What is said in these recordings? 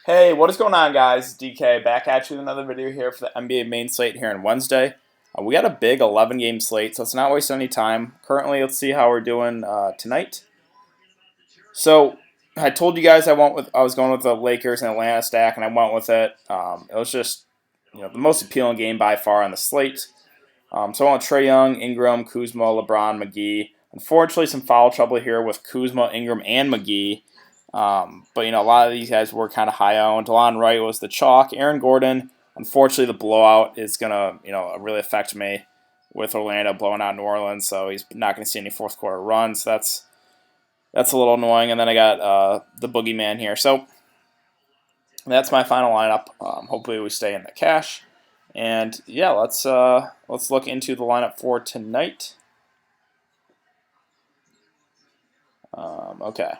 Hey, what is going on, guys? DK back at you with another video here for the NBA main slate here on Wednesday. We got a big 11-game slate, so let's not waste any time. Currently, let's see how we're doing tonight. So, I told you guys I was going with the Lakers and Atlanta stack, and I went with it. It was just the most appealing game by far on the slate. So I went with Trae Young, Ingram, Kuzma, LeBron, McGee. Unfortunately, some foul trouble here with Kuzma, Ingram, and McGee. But a lot of these guys were kind of high owned. DeLon Wright was the chalk. Aaron Gordon, unfortunately, the blowout is gonna really affect me with Orlando blowing out New Orleans. So he's not gonna see any fourth quarter runs. So that's a little annoying. And then I got the boogeyman here. So that's my final lineup. Hopefully we stay in the cash. And yeah, let's look into the lineup for tonight. Okay.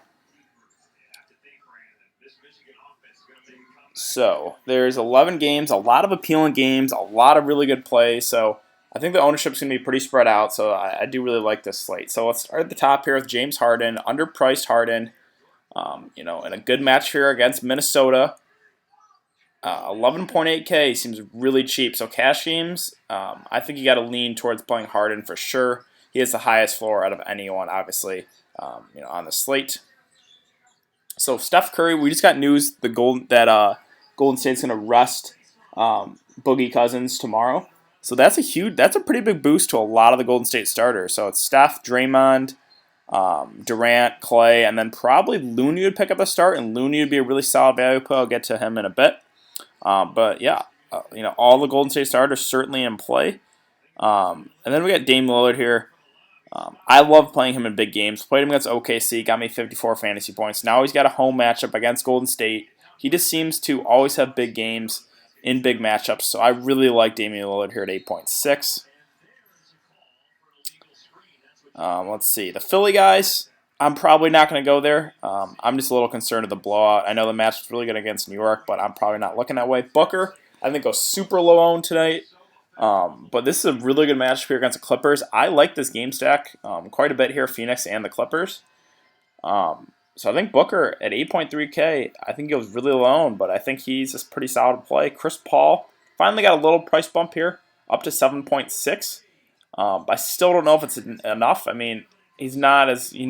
So there's 11 games, a lot of appealing games, a lot of really good plays. So I think the ownership's going to be pretty spread out. So I do really like this slate. So let's start at the top here with James Harden, underpriced Harden. In a good match here against Minnesota. 11.8K seems really cheap. So cash games, I think you got to lean towards playing Harden for sure. He has the highest floor out of anyone, obviously, on the slate. So Steph Curry, we just got news Golden State's going to rest Boogie Cousins tomorrow. So that's a pretty big boost to a lot of the Golden State starters. So it's Steph, Draymond, Durant, Clay, and then probably Looney would pick up a start, and Looney would be a really solid value play. I'll get to him in a bit. But yeah, all the Golden State starters certainly in play. And then we got Dame Lillard here. I love playing him in big games. Played him against OKC, got me 54 fantasy points. Now he's got a home matchup against Golden State. He just seems to always have big games in big matchups, so I really like Damian Lillard here at 8.6. Let's see. The Philly guys, I'm probably not going to go there. I'm just a little concerned of the blowout. I know the match was really good against New York, but I'm probably not looking that way. Booker, I think, goes super low owned tonight. But this is a really good matchup here against the Clippers. I like this game stack quite a bit here, Phoenix and the Clippers. So I think Booker at 8.3K, I think he was really low, but I think he's a pretty solid play. Chris Paul finally got a little price bump here, up to 7.6. I still don't know if it's enough. I mean, he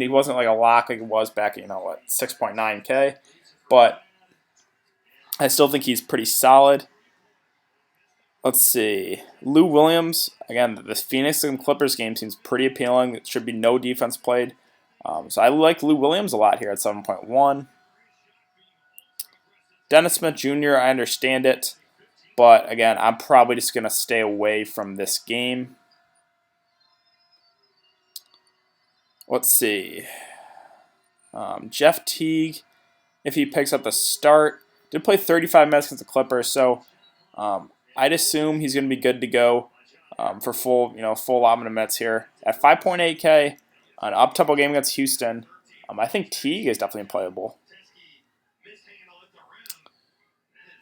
wasn't like a lock like it was back at 6.9K, but I still think he's pretty solid. Let's see. Lou Williams, again, this Phoenix and Clippers game seems pretty appealing. It should be no defense played. So I like Lou Williams a lot here at 7.1. Dennis Smith Jr., I understand it. But again, I'm probably just going to stay away from this game. Let's see. Jeff Teague, if he picks up the start, did play 35 minutes against the Clippers, so I'd assume he's going to be good to go for full allotment of minutes here. At 5.8K, an up-tempo game against Houston, I think Teague is definitely playable.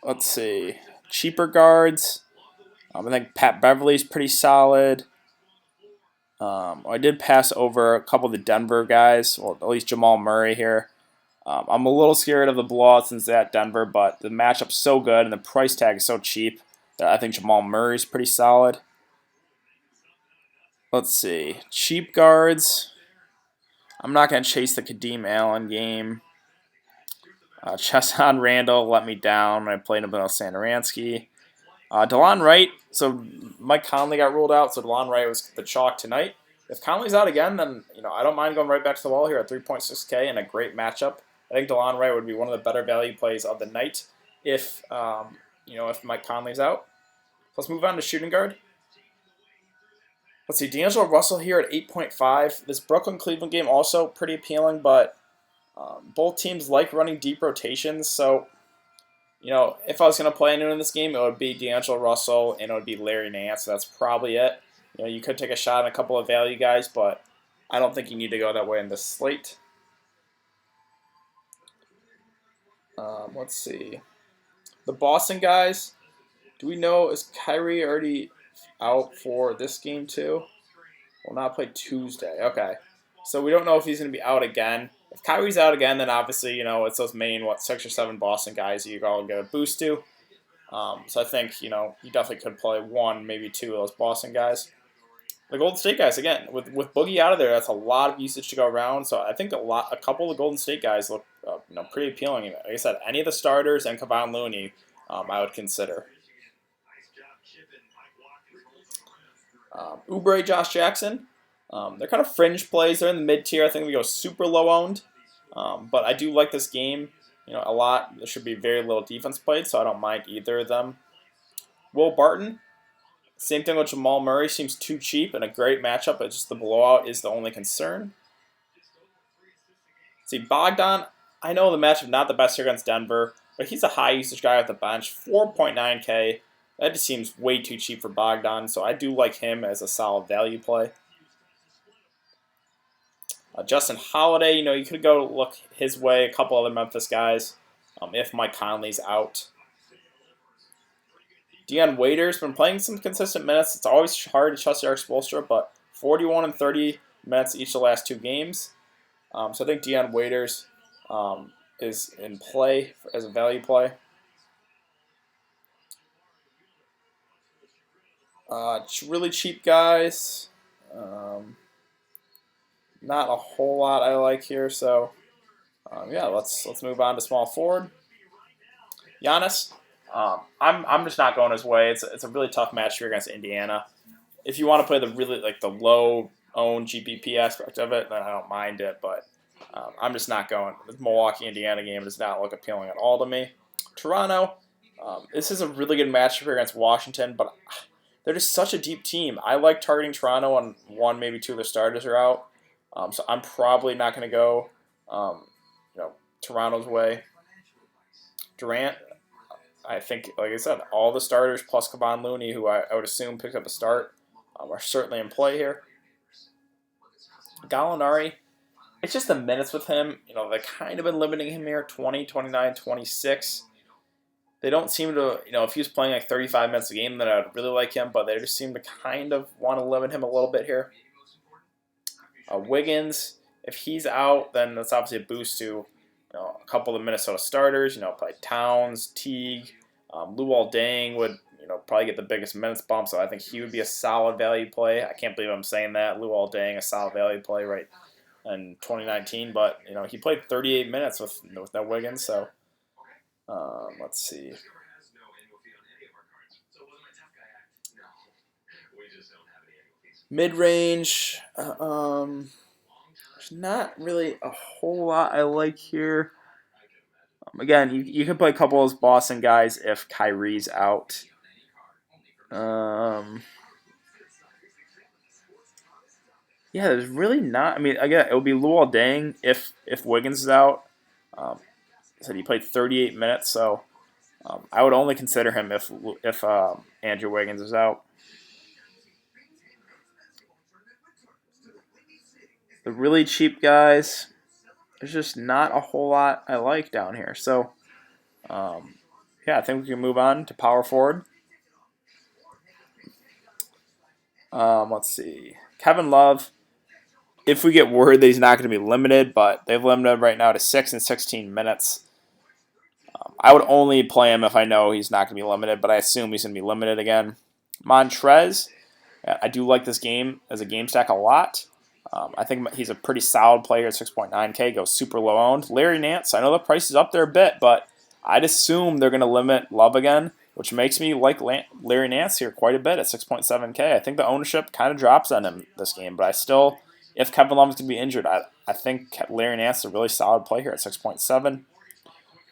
Let's see. Cheaper guards. I think Pat Beverly's pretty solid. I did pass over a couple of the Denver guys, or at least Jamal Murray here. I'm a little scared of the blowout since that Denver, but the matchup's so good and the price tag is so cheap that I think Jamal Murray's pretty solid. Let's see. Cheap guards. I'm not going to chase the Kadeem Allen game. Chesson Randall let me down when I played him with Sandaransky. DeLon Wright. So Mike Conley got ruled out, so DeLon Wright was the chalk tonight. If Conley's out again, then I don't mind going right back to the wall here at 3.6K and a great matchup. I think DeLon Wright would be one of the better value plays of the night if if Mike Conley's out. Let's move on to shooting guard. Let's see, D'Angelo Russell here at 8.5. This Brooklyn-Cleveland game also pretty appealing, but both teams like running deep rotations. So, if I was going to play anyone in this game, it would be D'Angelo Russell and it would be Larry Nance. So that's probably it. You could take a shot on a couple of value guys, but I don't think you need to go that way in this slate. Let's see. The Boston guys, do we know, is Kyrie already out for this game too? Will not play Tuesday. Okay. So we don't know if he's going to be out again. If Kyrie's out again, then obviously, it's those main, 6 or 7 Boston guys you all get a boost to. So I think, you definitely could play one, maybe two of those Boston guys. The Golden State guys, again, with Boogie out of there, that's a lot of usage to go around. So I think a couple of the Golden State guys look, pretty appealing. Like I said, any of the starters and Kevon Looney, I would consider. Oubre, Josh Jackson, they're kind of fringe plays. They're in the mid tier. I think we go super low owned, but I do like this game, a lot. There should be very little defense played, so I don't mind either of them. Will Barton, same thing with Jamal Murray. Seems too cheap and a great matchup, but just the blowout is the only concern. See, Bogdan, I know the matchup not the best here against Denver, but he's a high usage guy at the bench, 4.9K. That just seems way too cheap for Bogdan, so I do like him as a solid value play. Justin Holiday, you could go look his way. A couple other Memphis guys, if Mike Conley's out. Dion Waiters been playing some consistent minutes. It's always hard to trust Eric Spoelstra, but 41 and 30 minutes each of the last 2 games. So I think Dion Waiters is in play as a value play. Really cheap guys. Not a whole lot I like here, so yeah, let's move on to small forward. Giannis, I'm just not going his way. It's a really tough match here against Indiana. If you want to play the low owned GPP aspect of it, then I don't mind it, but I'm just not going. This Milwaukee Indiana game does not look appealing at all to me. Toronto, this is a really good matchup here against Washington, but they're just such a deep team. I like targeting Toronto when 1, maybe 2 of their starters are out. So I'm probably not going to go, Toronto's way. Durant, I think, like I said, all the starters plus Kevon Looney, who I would assume picked up a start, are certainly in play here. Gallinari, it's just the minutes with him. They've kind of been limiting him here, 20, 29, 26. They don't seem to, if he was playing like 35 minutes a game, then I would really like him, but they just seem to kind of want to limit him a little bit here. Wiggins, if he's out, then that's obviously a boost to a couple of the Minnesota starters. Play Towns, Teague, Luol Deng would probably get the biggest minutes bump, so I think he would be a solid value play. I can't believe I'm saying that. Luol Deng, a solid value play right in 2019, but he played 38 minutes with no Wiggins, so let's see. Mid-range, there's not really a whole lot I like here. Again, you can play a couple of those Boston guys if Kyrie's out. Yeah, there's really not. I mean, again, it would be Luol Deng if Wiggins is out. Said he played 38 minutes, so I would only consider him if Andrew Wiggins is out. The really cheap guys, there's just not a whole lot I like down here. So, yeah, I think we can move on to power forward. Let's see. Kevin Love, if we get word that he's not going to be limited, but they've limited him right now to 6 and 16 minutes. I would only play him if I know he's not going to be limited, but I assume he's going to be limited again. Montrez, I do like this game as a game stack a lot. I think he's a pretty solid player at 6.9K, goes super low owned. Larry Nance, I know the price is up there a bit, but I'd assume they're going to limit Love again, which makes me like Larry Nance here quite a bit at 6.7K. I think the ownership kind of drops on him this game, but I still, if Kevin Love is going to be injured, I think Larry Nance is a really solid play here at 6.7.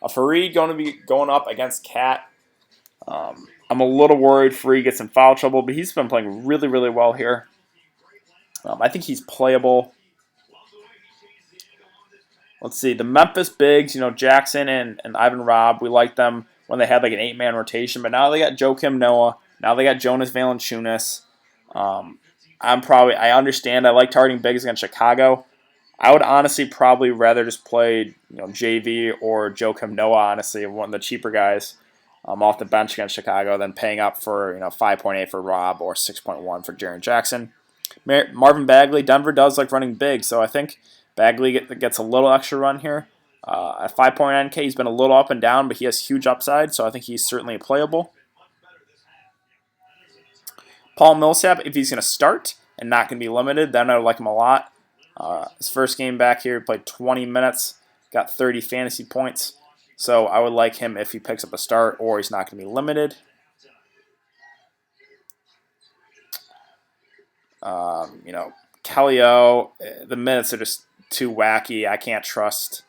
Fareed going to be going up against Cat. I'm a little worried Fareed gets in foul trouble, but he's been playing really, really well here. I think he's playable. Let's see. The Memphis bigs, Jackson and Ivan Robb, we liked them when they had like an 8-man rotation, but now they got Joakim Noah. Now they got Jonas Valanciunas. I understand I like targeting bigs against Chicago. I would honestly probably rather just play JV or Joakim Noah, honestly, one of the cheaper guys off the bench against Chicago than paying up for 5.8 for Robb or 6.1 for Jaren Jackson. Marvin Bagley, Denver does like running big, so I think Bagley gets a little extra run here. At 5.9K, he's been a little up and down, but he has huge upside, so I think he's certainly playable. Paul Millsap, if he's going to start and not going to be limited, then I would like him a lot. His first game back here, he played 20 minutes, got 30 fantasy points. So I would like him if he picks up a start or he's not going to be limited. Kelly O, the minutes are just too wacky. I can't trust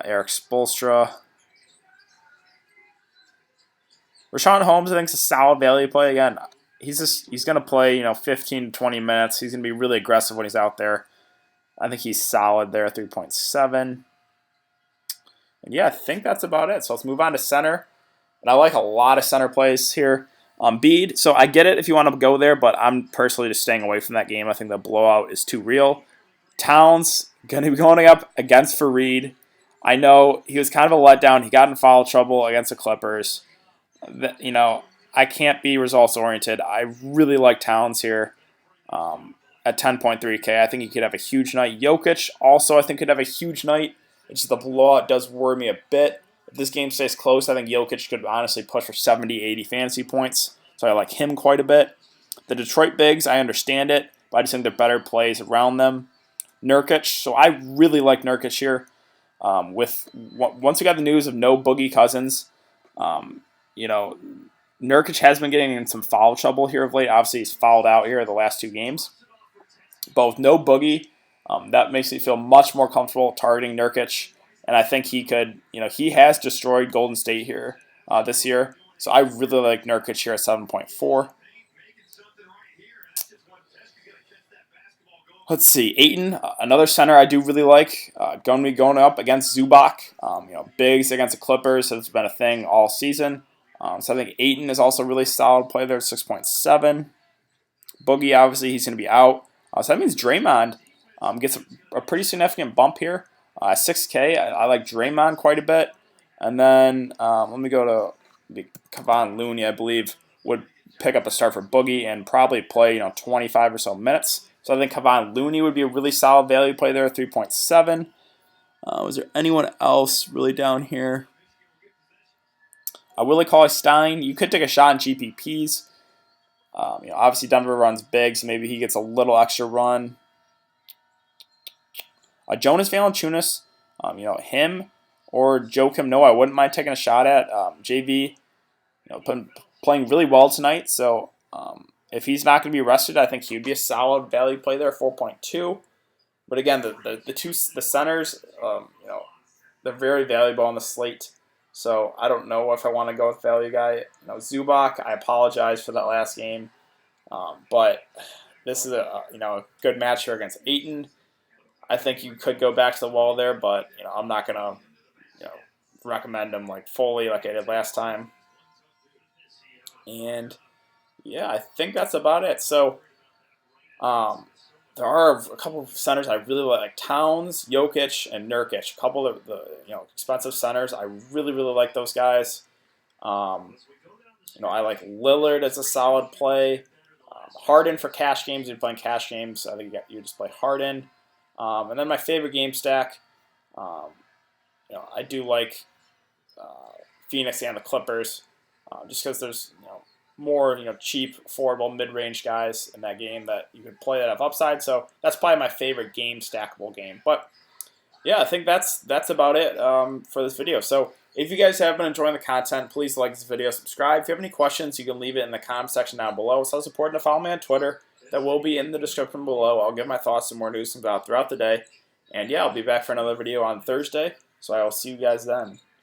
Eric Spoelstra. Rashawn Holmes, I think, is a solid value play. Again, he's going to play 15 to 20 minutes. He's going to be really aggressive when he's out there. I think he's solid there, 3.7. And yeah, I think that's about it. So let's move on to center. And I like a lot of center plays here. Bede, so I get it if you want to go there, but I'm personally just staying away from that game. I think the blowout is too real. Towns, going to be going up against Fareed. I know he was kind of a letdown. He got in foul trouble against the Clippers. I can't be results-oriented. I really like Towns here at 10.3K. I think he could have a huge night. Jokic also, I think, could have a huge night. It's just the blowout does worry me a bit. If this game stays close, I think Jokic could honestly push for 70, 80 fantasy points. So I like him quite a bit. The Detroit Bigs, I understand it, but I just think they're better plays around them. Nurkic, so I really like Nurkic here. Once we got the news of no Boogie Cousins, Nurkic has been getting in some foul trouble here of late. Obviously, he's fouled out here the last 2 games. But with no Boogie, that makes me feel much more comfortable targeting Nurkic. And I think he could, he has destroyed Golden State here this year. So I really like Nurkic here at 7.4. Let's see, Ayton, another center I do really like. Going to be going up against Zubac. Bigs against the Clippers has been a thing all season. So I think Ayton is also a really solid play there at 6.7. Boogie, obviously, he's going to be out. So that means Draymond gets a pretty significant bump here. 6K, I like Draymond quite a bit. And then let me go to Kevon Looney, I believe, would pick up a start for Boogie and probably play 25 or so minutes. So I think Kevon Looney would be a really solid value play there, 3.7. Was there anyone else really down here? Willie Cauley-Stein, you could take a shot in GPPs. Obviously Denver runs big, so maybe he gets a little extra run. Jonas Valanciunas, him or Joakim Noah, I wouldn't mind taking a shot at. JV, playing really well tonight, so if he's not going to be rested, I think he would be a solid value play there, 4.2. But again, the centers, they're very valuable on the slate. So I don't know if I want to go with value guy. Zubac, I apologize for that last game, but this is a good match here against Ayton. I think you could go back to the wall there, but I'm not gonna recommend him fully like I did last time. And yeah, I think that's about it. So there are a couple of centers I really like Towns, Jokic, and Nurkic. A couple of the expensive centers. I really like those guys. I like Lillard as a solid play. Harden for cash games. If you're playing cash games, I think you just play Harden. And then my favorite game stack. I do like Phoenix and the Clippers, just because there's more cheap, affordable, mid-range guys in that game that you can play that have upside. So that's probably my favorite game stackable game. But yeah, I think that's about it for this video. So if you guys have been enjoying the content, please like this video, subscribe. If you have any questions, you can leave it in the comment section down below. So it's important to follow me on Twitter. That will be in the description below. I'll give my thoughts and more news about throughout the day. And yeah, I'll be back for another video on Thursday. So I will see you guys then.